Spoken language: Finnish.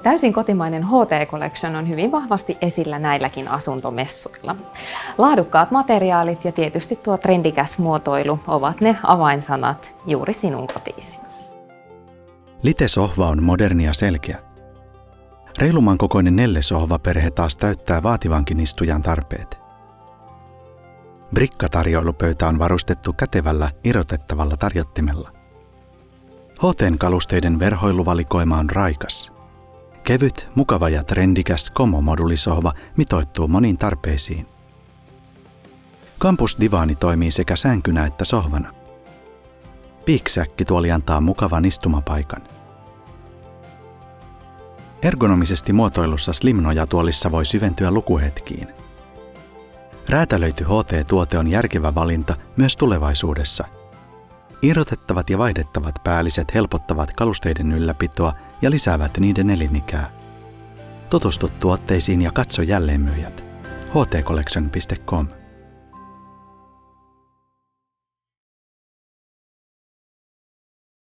Täysin kotimainen HT Collection on hyvin vahvasti esillä näilläkin asuntomessuilla. Laadukkaat materiaalit ja tietysti tuo trendikäs muotoilu ovat ne avainsanat juuri sinun kotiisi. Lite-sohva on moderni ja selkeä. Reilumman kokoinen Nelle-sohvaperhe taas täyttää vaativankin istujan tarpeet. Brikka-tarjoilupöytä on varustettu kätevällä irrotettavalla tarjottimella. HT:n kalusteiden verhoiluvalikoima on raikas. Kevyt, mukava ja trendikäs Como-modulisohva mitoittuu moniin tarpeisiin. Campus-divaani toimii sekä sänkynä että sohvana. Peak-säkkituoli antaa mukavan istumapaikan. Ergonomisesti muotoilussa Slim-nojatuolissa voi syventyä lukuhetkiin. Räätälöity HT-tuote on järkevä valinta myös tulevaisuudessa. Irrotettavat ja vaihdettavat päälliset helpottavat kalusteiden ylläpitoa ja lisäävät niiden elinikää. Tutustu tuotteisiin ja katso jälleenmyyjät. htcollection.com